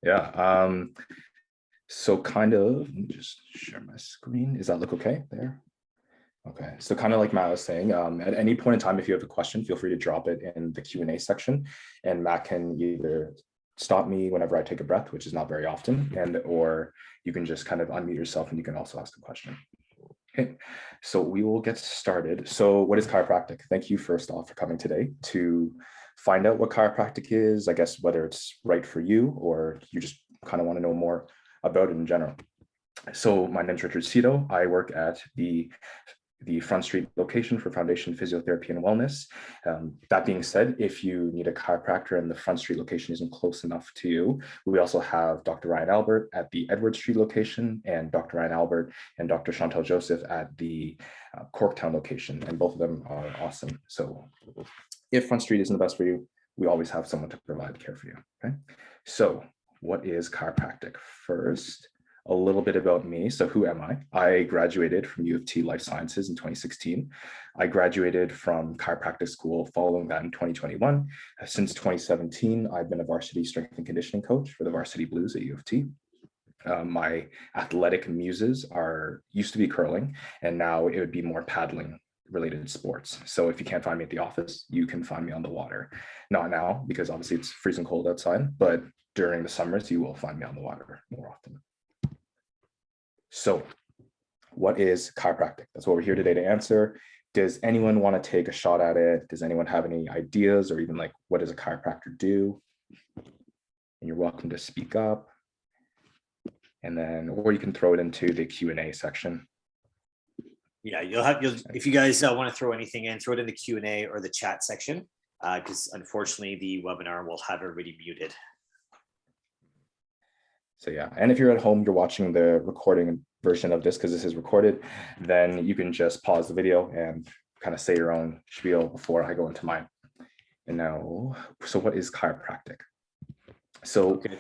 Yeah. So kind of, let me just share my screen. Does that look okay there? Okay, so kind of like Matt was saying, at any point in time, if you have a question, feel free to drop it in the Q&A section, and Matt can either stop me whenever I take a breath, which is not very often, or you can just kind of unmute yourself and you can also ask a question. Okay, so we will get started. So what is chiropractic? Thank you first off for coming today to find out what chiropractic is, I guess whether it's right for you or you just kind of want to know more about it in general. So my name is Richard Seto. I work at the Front Street location for Foundation Physiotherapy and Wellness. That being said, if you need a chiropractor and the Front Street location isn't close enough to you, we also have Dr. Ryan Albert at the Edward Street location and Dr. Ryan Albert and Dr. Chantal Joseph at the Corktown location, and both of them are awesome. So if Front Street isn't the best for you, we always have someone to provide care for you, okay? So what is chiropractic? First, a little bit about me. So who am I? I graduated from U of T Life Sciences in 2016. I graduated from chiropractic school following that in 2021. Since 2017, I've been a varsity strength and conditioning coach for the Varsity Blues at U of T. My athletic muses used to be curling, and now it would be more paddling related sports. So if you can't find me at the office, you can find me on the water. Not now, because obviously it's freezing cold outside, but during the summers, you will find me on the water more often. So what is chiropractic? That's what we're here today to answer. Does anyone want to take a shot at it? Does anyone have any ideas, or even like, what does a chiropractor do? And you're welcome to speak up. And then, or you can throw it into the Q&A section. Yeah, if you guys want to throw anything in, throw it in the Q&A or the chat section, because unfortunately the webinar will have everybody muted. So yeah, and if you're at home, you're watching the recording version of this because this is recorded, then you can just pause the video and kind of say your own spiel before I go into mine. And now, so what is chiropractic? So okay,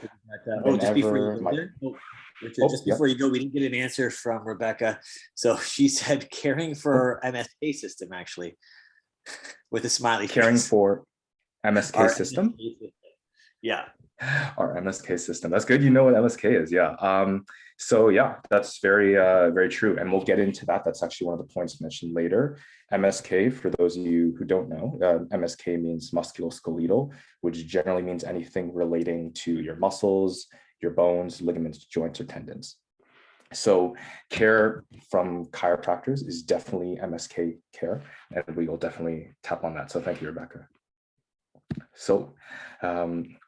just before you go, we didn't get an answer from Rebecca. So she said caring for MSK system, actually, with a smiley face. Caring for MSK system? MSK system. Yeah. Our MSK system. That's good. You know what MSK is. Yeah. So yeah, that's very, very true. And we'll get into that. That's actually one of the points mentioned later. MSK, for those of you who don't know, MSK means musculoskeletal, which generally means anything relating to your muscles, your bones, ligaments, joints, or tendons. So care from chiropractors is definitely MSK care, and we will definitely tap on that. So thank you, Rebecca. So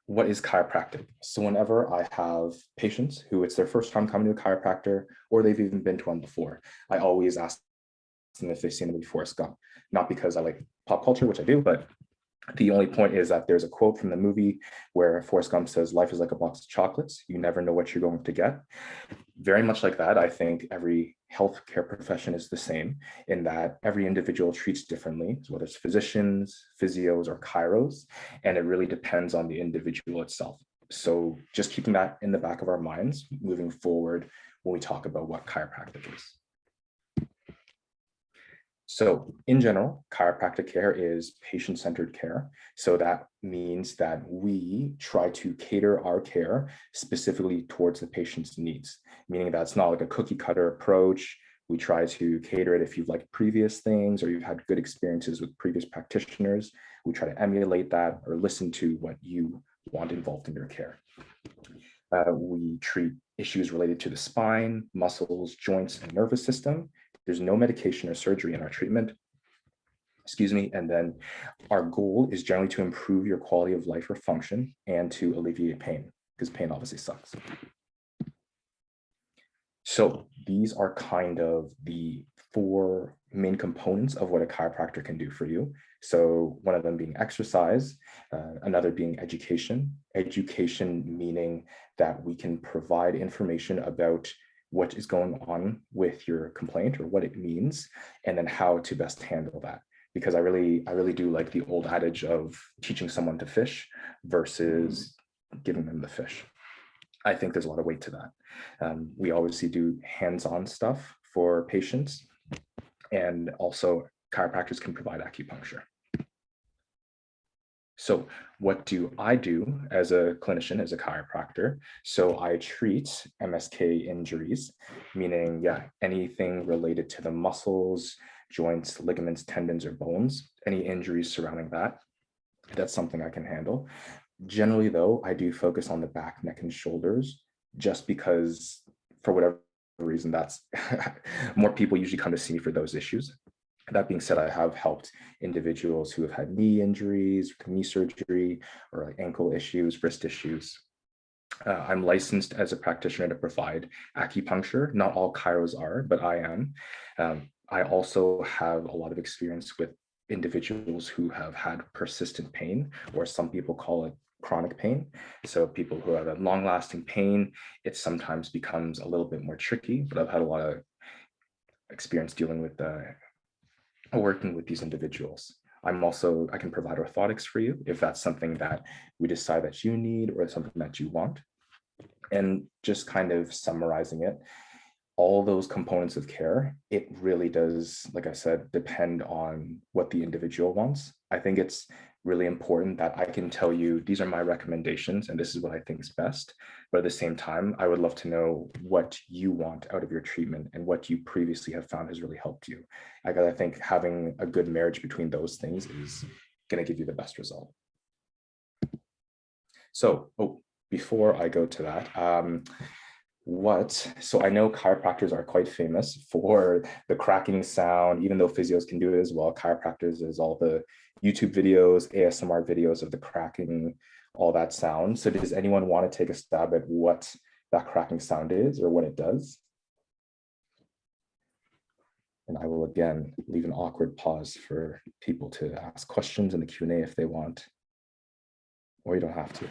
what is chiropractic? So whenever I have patients who it's their first time coming to a chiropractor, or they've even been to one before, I always ask them if they've seen the movie Forrest Gump. Not because I like pop culture, which I do, but the only point is that there's a quote from the movie where Forrest Gump says, "Life is like a box of chocolates. You never know what you're going to get." Very much like that, I think every healthcare profession is the same in that every individual treats differently, whether it's physicians, physios, or chiros, and it really depends on the individual itself. So just keeping that in the back of our minds moving forward when we talk about what chiropractic is. So in general, chiropractic care is patient-centered care. So that means that we try to cater our care specifically towards the patient's needs, meaning that it's not like a cookie cutter approach. We try to cater it if you've liked previous things or you've had good experiences with previous practitioners. We try to emulate that or listen to what you want involved in your care. We treat issues related to the spine, muscles, joints, and nervous system. There's no medication or surgery in our treatment, and then our goal is generally to improve your quality of life or function and to alleviate pain, because pain obviously sucks. So these are kind of the four main components of what a chiropractor can do for you. So one of them being exercise, another being education. Education meaning that we can provide information about what is going on with your complaint or what it means, and then how to best handle that. Because I really do like the old adage of teaching someone to fish versus giving them the fish. I think there's a lot of weight to that. We obviously do hands-on stuff for patients, and also chiropractors can provide acupuncture. So what do I do as a clinician, as a chiropractor? So I treat MSK injuries, meaning, yeah, anything related to the muscles, joints, ligaments, tendons, or bones, any injuries surrounding that. That's something I can handle. Generally, though, I do focus on the back, neck, and shoulders just because, for whatever reason, that's more people usually come to see me for those issues. That being said, I have helped individuals who have had knee injuries, knee surgery, or like ankle issues, wrist issues. I'm licensed as a practitioner to provide acupuncture. Not all chiros are, but I am. I also have a lot of experience with individuals who have had persistent pain, or some people call it chronic pain. So people who have a long-lasting pain, it sometimes becomes a little bit more tricky, but I've had a lot of experience dealing with working with these individuals. I can provide orthotics for you if that's something that we decide that you need or something that you want. And just kind of summarizing it, all those components of care, it really does, like I said, depend on what the individual wants. I think it's really important that I can tell you, these are my recommendations and this is what I think is best. But at the same time, I would love to know what you want out of your treatment and what you previously have found has really helped you. I think having a good marriage between those things is going to give you the best result. So, before I go to that, so I know chiropractors are quite famous for the cracking sound, even though physios can do it as well. Chiropractors is all the YouTube videos, ASMR videos of the cracking, all that sound. So does anyone want to take a stab at what that cracking sound is or what it does? And I will again leave an awkward pause for people to ask questions in the Q&A if they want, or you don't have to,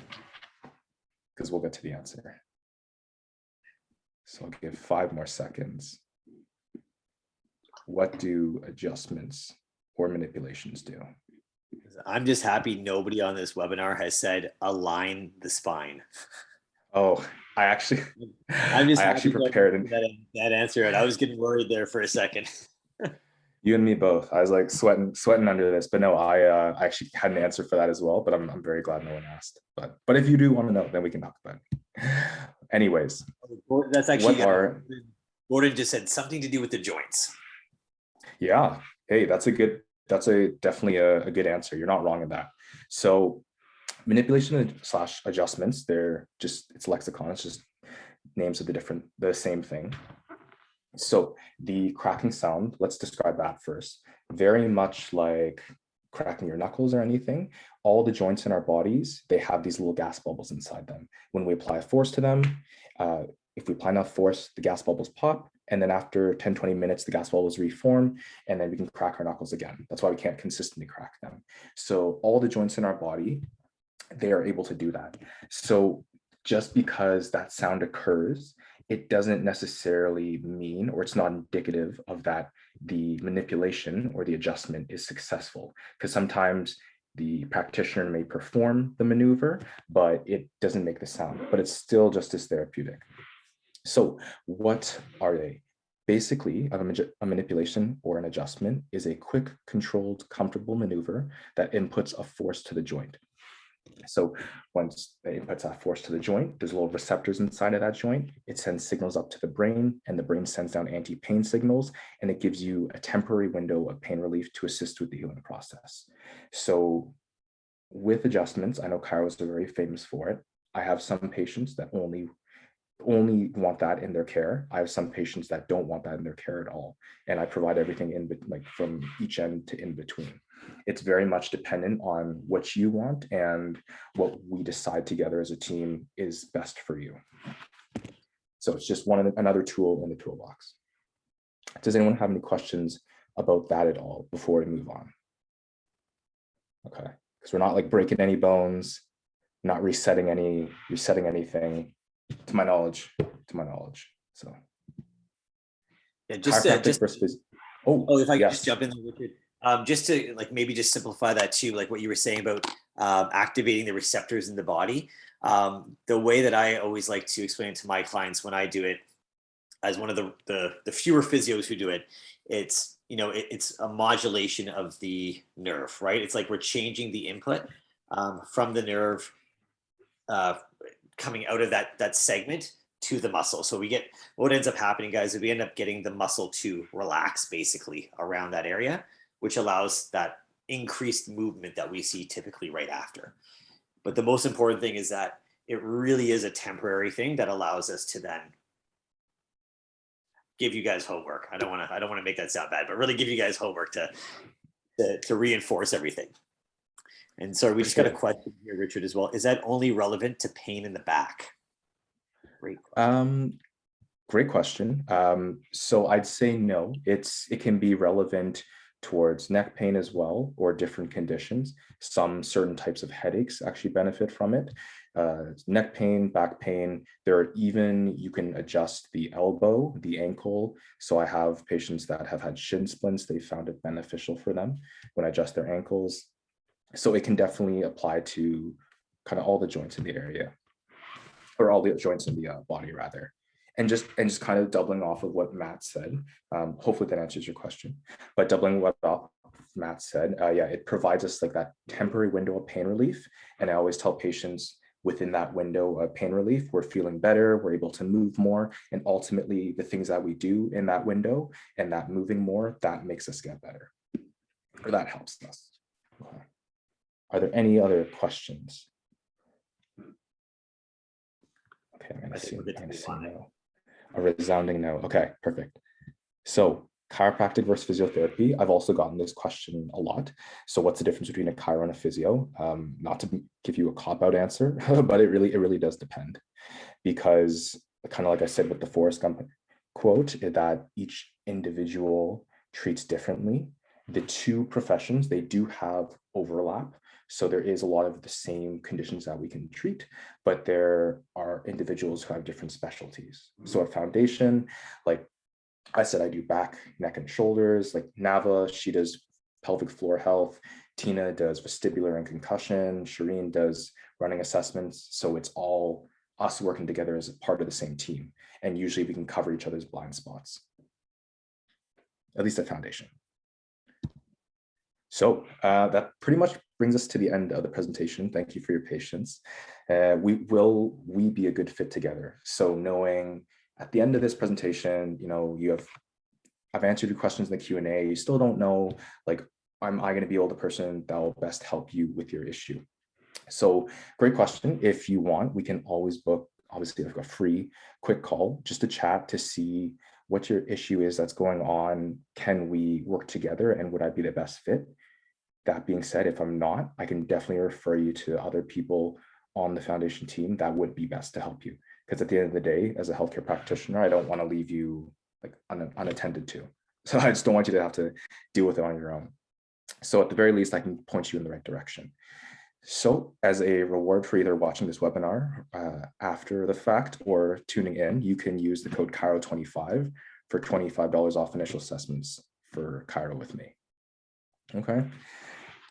because we'll get to the answer. So I'll give 5 more seconds. What do adjustments or manipulations do? I'm just happy nobody on this webinar has said align the spine. Oh, I actually prepared that answer, and I was getting worried there for a second. You and me both. I was like sweating under this, but no, I actually had an answer for that as well. But I'm very glad no one asked. But if you do want to know, then we can talk about it. Anyways, that's actually Gordon just said something to do with the joints. Yeah. Hey, that's definitely a good answer. You're not wrong in that. So manipulation / adjustments, it's lexicon. It's just names of the same thing. So the cracking sound, let's describe that first. Very much like cracking your knuckles or anything, all the joints in our bodies, they have these little gas bubbles inside them. When we apply force to them, if we apply enough force, the gas bubbles pop. And then after 10, 20 minutes, the gas bubbles reform, and then we can crack our knuckles again. That's why we can't consistently crack them. So all the joints in our body, they are able to do that. So just because that sound occurs, it doesn't necessarily mean, or it's not indicative of that the manipulation or the adjustment is successful. Because sometimes the practitioner may perform the maneuver, but it doesn't make the sound, but it's still just as therapeutic. So what are they? Basically, a manipulation or an adjustment is a quick, controlled, comfortable maneuver that inputs a force to the joint. So once it inputs that force to the joint, there's little receptors inside of that joint. It sends signals up to the brain, and the brain sends down anti-pain signals, and it gives you a temporary window of pain relief to assist with the healing process. So with adjustments, I know chiros are very famous for it. I have some patients that only want that in their care. I have some patients that don't want that in their care at all. And I provide everything from each end to in between. It's very much dependent on what you want and what we decide together as a team is best for you. So it's just another tool in the toolbox. Does anyone have any questions about that at all before we move on? Okay, because we're not breaking any bones, not resetting anything. To my knowledge. So yeah, if I could just jump in there, Richard, just to maybe just simplify that too, like what you were saying about activating the receptors in the body. The way that I always like to explain it to my clients when I do it, as one of the fewer physios who do it, it's it's a modulation of the nerve, right? It's like we're changing the input. from the nerve coming out of that segment to the muscle. So what ends up happening, guys, is we end up getting the muscle to relax basically around that area, which allows that increased movement that we see typically right after. But the most important thing is that it really is a temporary thing that allows us to then give you guys homework. I don't want to make that sound bad, but really give you guys homework to reinforce everything. And so we just got a question here, Richard, as well. Is that only relevant to pain in the back? Great question. So I'd say no. It can be relevant towards neck pain as well, or different conditions. Some certain types of headaches actually benefit from it. Neck pain, back pain. You can adjust the elbow, the ankle. So I have patients that have had shin splints. They found it beneficial for them when I adjust their ankles. So it can definitely apply to kind of all the joints in the area, or all the joints in the body rather. And just kind of doubling off of what Matt said, hopefully that answers your question, but doubling what Matt said, yeah, it provides us like that temporary window of pain relief. And I always tell patients within that window of pain relief, we're feeling better, we're able to move more. And ultimately the things that we do in that window and that moving more, that makes us get better, or that helps us. Okay. Are there any other questions? Okay, I'm gonna see no. A resounding no. Okay, perfect. So chiropractic versus physiotherapy. I've also gotten this question a lot. So what's the difference between a chiro and a physio? Not to give you a cop-out answer, but it really does depend, because kind of like I said with the Forrest Gump quote, that each individual treats differently. The two professions, they do have overlap. So there is a lot of the same conditions that we can treat, but there are individuals who have different specialties. So at Foundation, like I said, I do back, neck, and shoulders. Like Nava, she does pelvic floor health. Tina does vestibular and concussion. Shireen does running assessments. So it's all us working together as a part of the same team. And usually we can cover each other's blind spots, at least at Foundation. So that pretty much brings us to the end of the presentation. Thank you for your patience. Will we be a good fit together? So knowing at the end of this presentation, I've answered your questions in the Q&A, you still don't know, like, am I going to be the person that will best help you with your issue? So great question. If you want, we can always book, obviously, like a free quick call just to chat to see what your issue is that's going on. Can we work together, and would I be the best fit? That being said, if I'm not, I can definitely refer you to other people on the Foundation team that would be best to help you. Because at the end of the day, as a healthcare practitioner, I don't want to leave you like unattended to. So I just don't want you to have to deal with it on your own. So at the very least, I can point you in the right direction. So as a reward for either watching this webinar after the fact or tuning in, you can use the code Chiro25 for $25 off initial assessments for Chiro with me. Okay.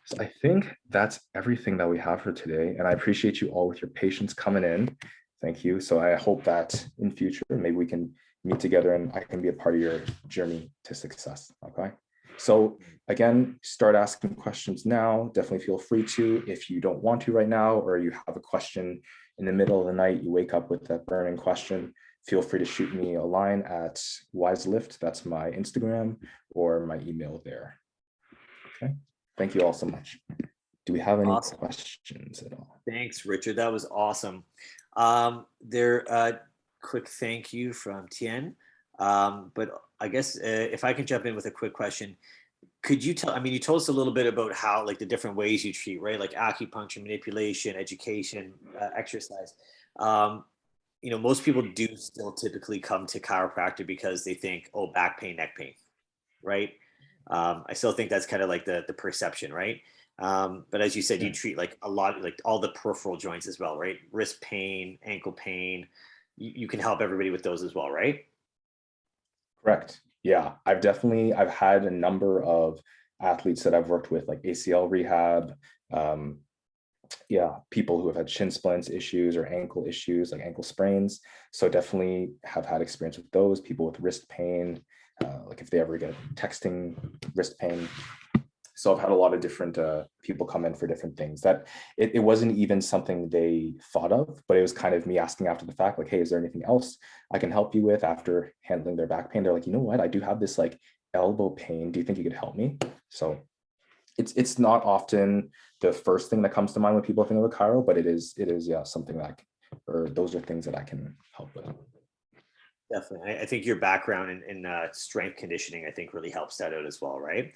So I think that's everything that we have for today. And I appreciate you all with your patience coming in. Thank you. So I hope that in future, maybe we can meet together and I can be a part of your journey to success. Okay. So again, start asking questions now. Definitely feel free to. If you don't want to right now, or you have a question in the middle of the night, you wake up with that burning question, feel free to shoot me a line at WiseLift. That's my Instagram, or my email there. Okay. Thank you all so much. Do we have any questions at all? Thanks, Richard. That was awesome. Quick thank you from Tien. But I guess if I can jump in with a quick question, could you tell, you told us a little bit about how, like, the different ways you treat, right? Like acupuncture, manipulation, education, exercise. Most people do still typically come to chiropractor because they think, oh, back pain, neck pain, right? I still think that's kind of like the perception, right? But as you said, you treat like a lot, like all the peripheral joints as well, right? Wrist pain, ankle pain. You can help everybody with those as well, right? Correct. Yeah, I've had a number of athletes that I've worked with, like ACL rehab. People who have had shin splints issues or ankle issues, like ankle sprains. So definitely have had experience with those. People with wrist pain, like if they ever get texting wrist pain. So I've had a lot of different people come in for different things that it wasn't even something they thought of, but it was kind of me asking after the fact, like, hey, is there anything else I can help you with after handling their back pain? They're like, you know what, I do have this like elbow pain. Do you think you could help me? So it's not often the first thing that comes to mind when people think of a chiro, but it is yeah, something that or those are things that I can help with. Definitely. I think your background in strength conditioning, I think, really helps that out as well, right?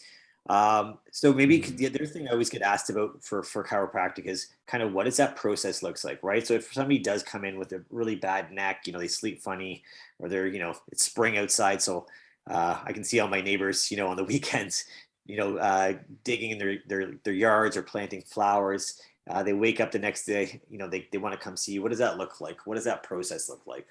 So maybe the other thing I always get asked about for chiropractic is kind of what does that process looks like, right? So if somebody does come in with a really bad neck, they sleep funny, or they're, it's spring outside, so I can see all my neighbors, on the weekends, digging in their yards or planting flowers. They wake up the next day, they want to come see you. What does that look like? What does that process look like?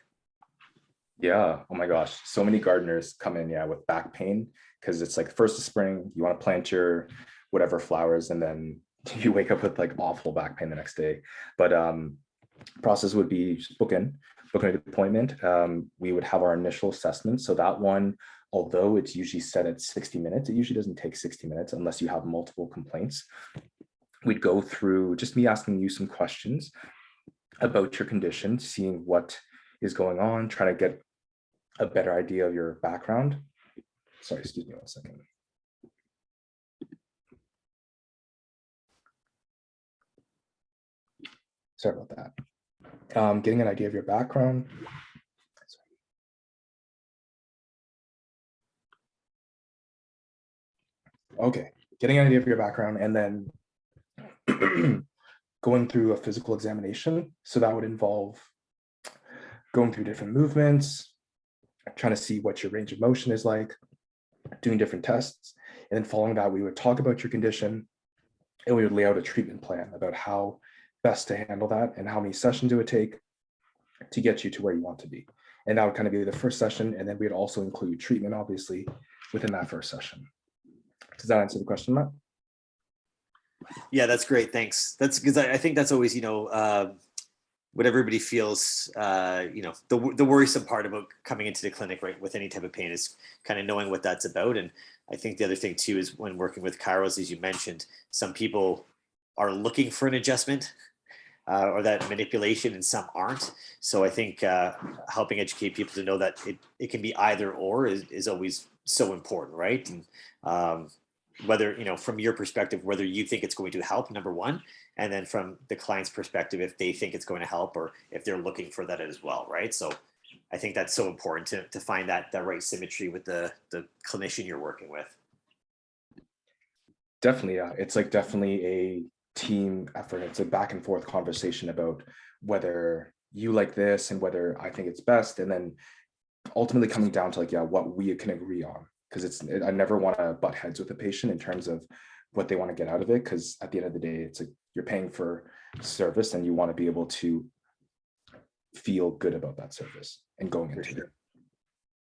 Yeah. Oh my gosh. So many gardeners come in, yeah, with back pain because it's like first of spring, you want to plant your whatever flowers, and then you wake up with like awful back pain the next day. But process would be just booking an appointment. We would have our initial assessment. So that one, although it's usually set at 60 minutes, it usually doesn't take 60 minutes unless you have multiple complaints. We'd go through just me asking you some questions about your condition, seeing what is going on, trying to get a better idea of your background. Sorry, excuse me 1 second. Sorry about that. Getting an idea of your background. Okay, getting an idea of your background, and then going through a physical examination. So that would involve going through different movements, trying to see what your range of motion is like, doing different tests. And then following that, we would talk about your condition, and we would lay out a treatment plan about how best to handle that and how many sessions it would take to get you to where you want to be. And that would kind of be the first session. And then we'd also include treatment, obviously, within that first session. Does that answer the question, Matt? Yeah, that's great. Thanks. That's because I think that's always, what everybody feels, the worrisome part about coming into the clinic, right, with any type of pain is kind of knowing what that's about. And I think the other thing too is when working with chiros, as you mentioned, some people are looking for an adjustment or that manipulation, and some aren't. So I think helping educate people to know that it can be either or is always so important, right? And whether, from your perspective, whether you think it's going to help, number one, and then from the client's perspective, if they think it's going to help or if they're looking for that as well, right? So I think that's so important to find that right symmetry with the clinician you're working with. Definitely, yeah. It's like definitely a team effort. It's a back and forth conversation about whether you like this and whether I think it's best, and then ultimately coming down to like, yeah, what we can agree on. Because I never want to butt heads with a patient in terms of what they want to get out of it. Because at the end of the day, it's like you're paying for service, and you want to be able to feel good about that service and going into it.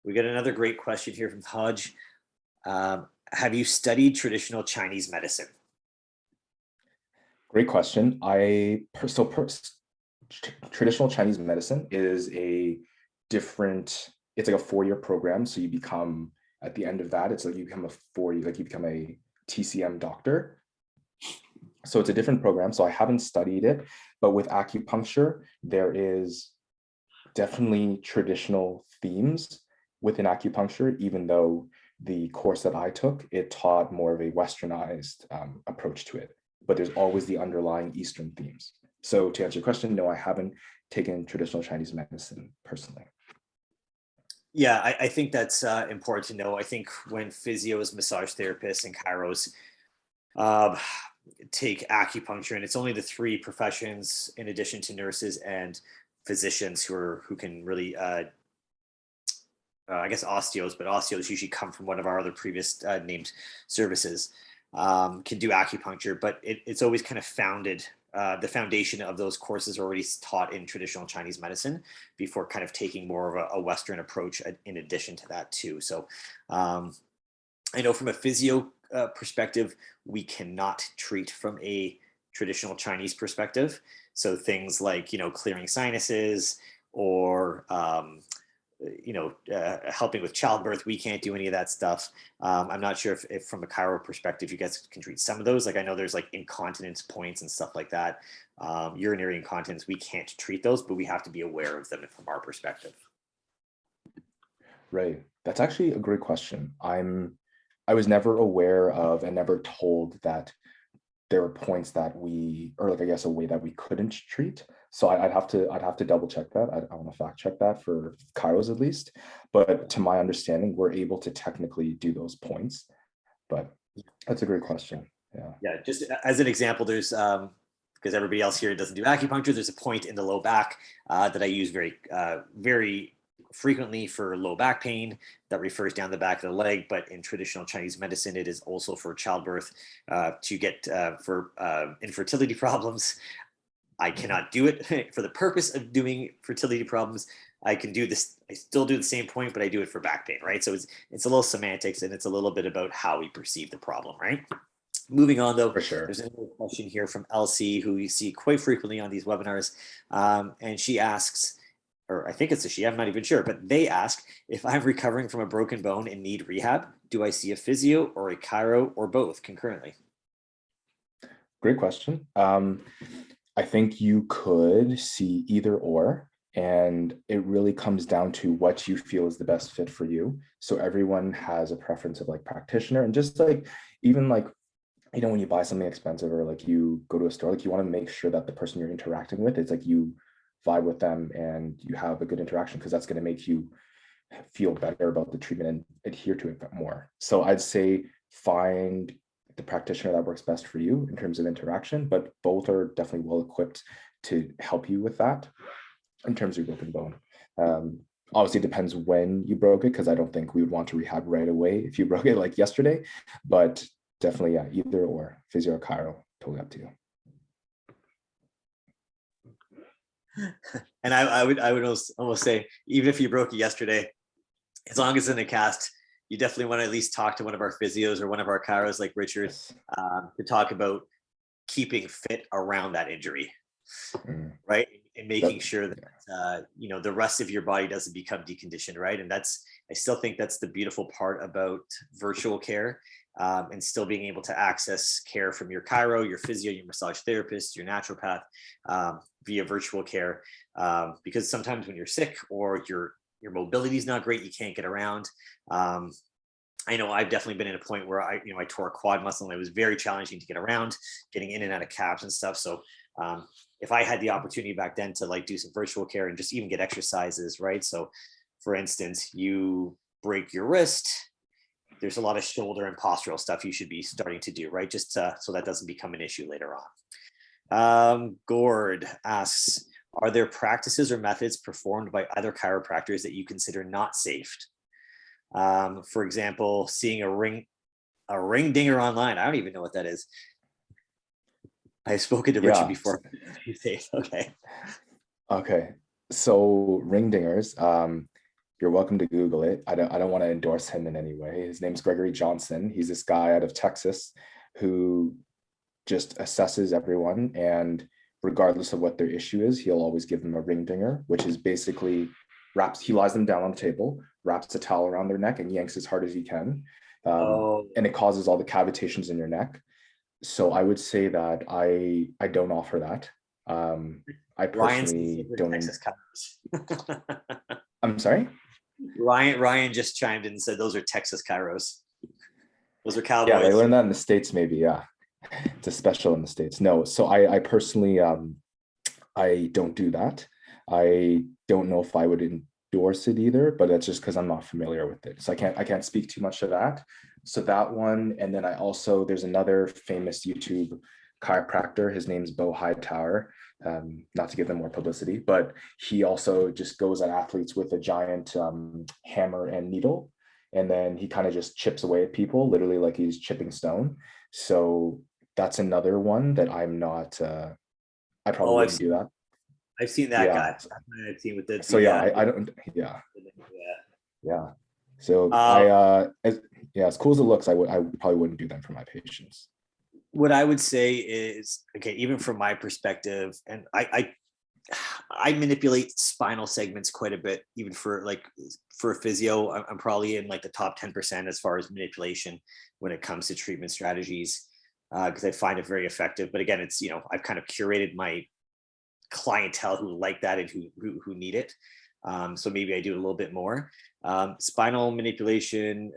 We got another great question here from Hodge. Have you studied traditional Chinese medicine? Great question. Traditional Chinese medicine is a different, it's like a 4-year program. So you become, at the end of that, it's like you become you become a TCM doctor. So it's a different program. So I haven't studied it, but with acupuncture, there is definitely traditional themes within acupuncture, even though the course that I took, it taught more of a westernized approach to it, but there's always the underlying Eastern themes. So to answer your question, no, I haven't taken traditional Chinese medicine personally. Yeah, I think that's important to know. I think when physios, massage therapists, and chiros take acupuncture, and it's only the 3 professions in addition to nurses and physicians who can really I guess osteos, but osteos usually come from one of our other previous named services, can do acupuncture, but it's always kind of founded, the foundation of those courses are already taught in traditional Chinese medicine before kind of taking more of a Western approach in addition to that too. So I know from a physio perspective, we cannot treat from a traditional Chinese perspective. So things like, clearing sinuses or helping with childbirth. We can't do any of that stuff. I'm not sure if from a chiro perspective, you guys can treat some of those. Like I know there's like incontinence points and stuff like that. Urinary incontinence, we can't treat those, but we have to be aware of them from our perspective. Right. That's actually a great question. I was never aware of and never told that there were points that or like, I guess, a way that we couldn't treat. So I'd have to double check that. I want to fact check that for chiros at least. But to my understanding, we're able to technically do those points. But that's a great question. Yeah. Yeah. Just as an example, there's because everybody else here doesn't do acupuncture. There's a point in the low back that I use very frequently for low back pain that refers down the back of the leg. But in traditional Chinese medicine, it is also for childbirth to get for infertility problems. I cannot do it for the purpose of doing fertility problems. I can do this. I still do the same point, but I do it for back pain, right? So it's a little semantics, and it's a little bit about how we perceive the problem, right? Moving on, though, for sure. There's another question here from Elsie, who you see quite frequently on these webinars, and she asks, or I think it's a she, I'm not even sure, but they ask, if I'm recovering from a broken bone and need rehab, do I see a physio or a chiro or both concurrently? Great question. I think you could see either or, and it really comes down to what you feel is the best fit for you. So everyone has a preference of like practitioner, and just like, even like, when you buy something expensive or like you go to a store, like you want to make sure that the person you're interacting with, it's like you vibe with them and you have a good interaction, because that's going to make you feel better about the treatment and adhere to it more. So I'd say find the practitioner that works best for you in terms of interaction, but both are definitely well equipped to help you with that in terms of your broken bone. Obviously, it depends when you broke it, because I don't think we would want to rehab right away if you broke it like yesterday, but definitely, yeah, either or, physio or chiro, totally up to you. And I would almost say, even if you broke it yesterday, as long as it's in a cast, you definitely want to at least talk to one of our physios or one of our chiros like Richard to talk about keeping fit around that injury, right? And making sure that the rest of your body doesn't become deconditioned, right? And I still think that's the beautiful part about virtual care, and still being able to access care from your chiro, your physio, your massage therapist, your naturopath via virtual care, because sometimes when you're sick or your mobility is not great, you can't get around. I know I've definitely been in a point where I tore a quad muscle, and it was very challenging to get around, getting in and out of cabs and stuff. So if I had the opportunity back then to like do some virtual care and just even get exercises, right? So for instance, you break your wrist, there's a lot of shoulder and postural stuff you should be starting to do, right? Just so that doesn't become an issue later on. Gord asks, are there practices or methods performed by other chiropractors that you consider not safe? For example, seeing a ring dinger online. I don't even know what that is. I've spoken to Richard before. Okay. So ring dingers, you're welcome to Google it. I don't want to endorse him in any way. His name's Gregory Johnson. He's this guy out of Texas who just assesses everyone, and regardless of what their issue is, he'll always give them a ring dinger, which is basically he lies them down on the table, wraps a towel around their neck, and yanks as hard as he can. And it causes all the cavitations in your neck. So I would say that I don't offer that. I personally don't. I'm sorry? Ryan just chimed in and said those are Texas chiros. Those are cowboys. Yeah, they learned that in the States, maybe. Yeah, it's a special in the States. No, so I personally I don't do that. I don't know if I would endorse it either, but that's just because I'm not familiar with it. So I can't speak too much to that. So that one, and then there's another famous YouTube chiropractor. His name's Bo Hightower. Not to give them more publicity, but he also just goes at athletes with a giant hammer and needle, and then he kind of just chips away at people, literally like he's chipping stone. So that's another one that I'm not. I probably wouldn't do that. I've seen that guy. I've seen with the. So I don't. Yeah. So as cool as it looks, I probably wouldn't do that for my patients. What I would say is, okay, even from my perspective, and I I manipulate spinal segments quite a bit, even for a physio. I'm probably in like the top 10% as far as manipulation when it comes to treatment strategies, because I find it very effective. But again, it's, I've kind of curated my clientele who like that and who need it. So maybe I do a little bit more. Spinal manipulation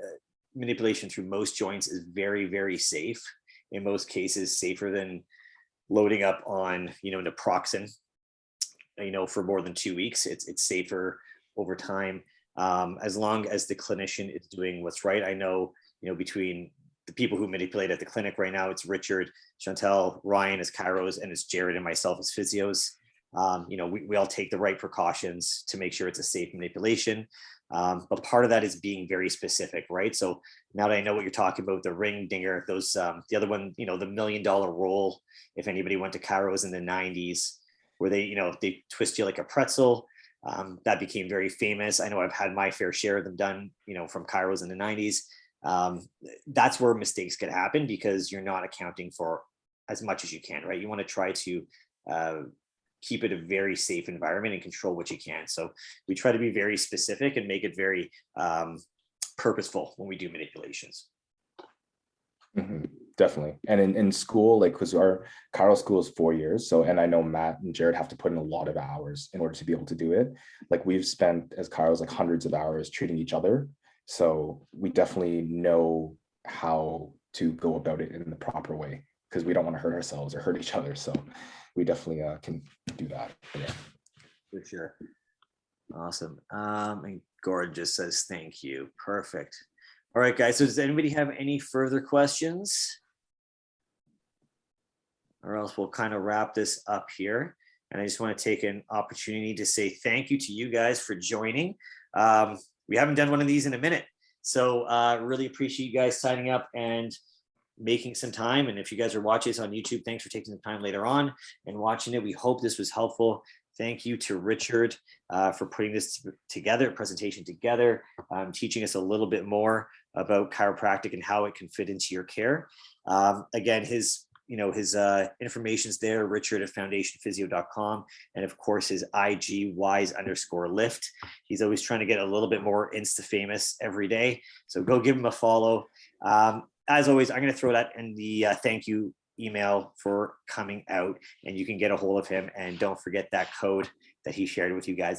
through most joints is very, very safe. In most cases, safer than loading up on, naproxen, for more than 2 weeks. It's safer over time, as long as the clinician is doing what's right. I know, between the people who manipulate at the clinic right now, it's Richard, Chantel, Ryan as chiros, and it's Jared and myself as physios. We all take the right precautions to make sure it's a safe manipulation. But part of that is being very specific, right? So now that I know what you're talking about, the ring dinger, those, the other one, the $1 million roll, if anybody went to chiros in the 90s, where they twist you like a pretzel, that became very famous. I know I've had my fair share of them done, from chiros in the 90s. That's where mistakes could happen because you're not accounting for as much as you can, right? You want to try to keep it a very safe environment and control what you can. So we try to be very specific and make it very purposeful when we do manipulations. Mm-hmm. Definitely. And in school, like, because our chiro school is 4 years. So, and I know Matt and Jared have to put in a lot of hours in order to be able to do it. Like, we've spent as chiros like hundreds of hours treating each other. So we definitely know how to go about it in the proper way because we don't want to hurt ourselves or hurt each other. So we definitely can do that. Yeah. For sure. Awesome. And Gord just says, thank you. Perfect. All right, guys. So does anybody have any further questions? Or else we'll kind of wrap this up here. And I just want to take an opportunity to say thank you to you guys for joining. We haven't done one of these in a minute. So really appreciate you guys signing up and making some time. And if you guys are watching this on YouTube, thanks for taking the time later on and watching it. We hope this was helpful. Thank you to Richard for putting this presentation together, teaching us a little bit more about chiropractic and how it can fit into your care. Again, his information's there, Richard at foundationphysio.com, and of course his IG wise_lift. He's always trying to get a little bit more Insta famous every day, so go give him a follow. As always, I'm going to throw that in the thank you email for coming out, and you can get a hold of him, and don't forget that code that he shared with you guys